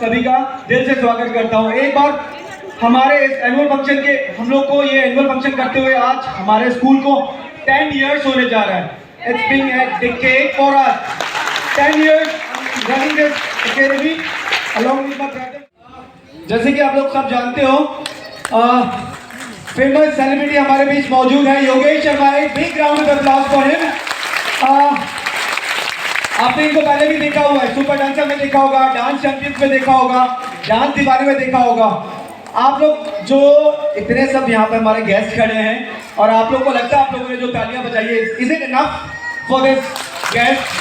सभी का दिल से स्वागत करता हूँ। एक बार हमारे इस एनुअल फंक्शन के हम लोग को ये एनुअल फंक्शन करते हुए आज हमारे स्कूल को 10 इयर्स होने जा रहा है। It's been a decade for us. 10 years running this academy along with my brother. जैसे कि आप लोग सब जानते हो, फेमस सेलिब्रिटी हमारे बीच मौजूद है, योगेश शर्मा। एक big round of applause for him. आपने इनको पहले भी देखा हुआ है, सुपर डांसर में देखा होगा, डांस चैंपियंस में देखा होगा, डांस दीवाने में देखा होगा। आप लोग जो इतने सब यहाँ पे हमारे गेस्ट खड़े हैं और आप लोग को लगता है आप लोगों ने जो तालियां बजाई है, is it enough for this guest?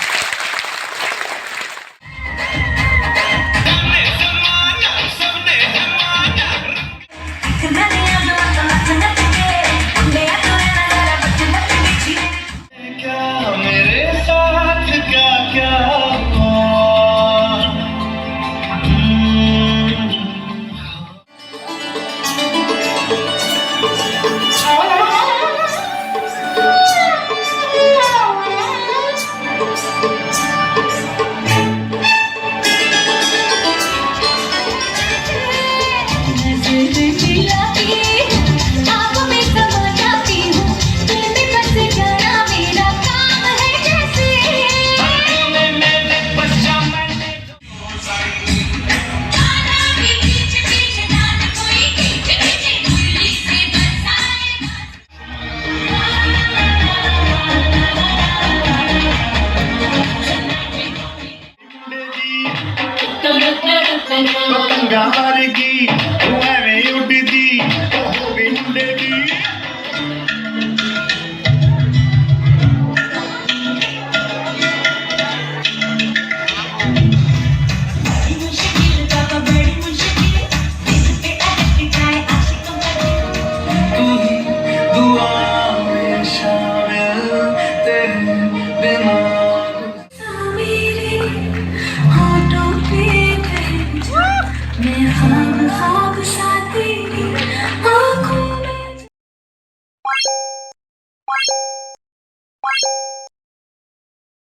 की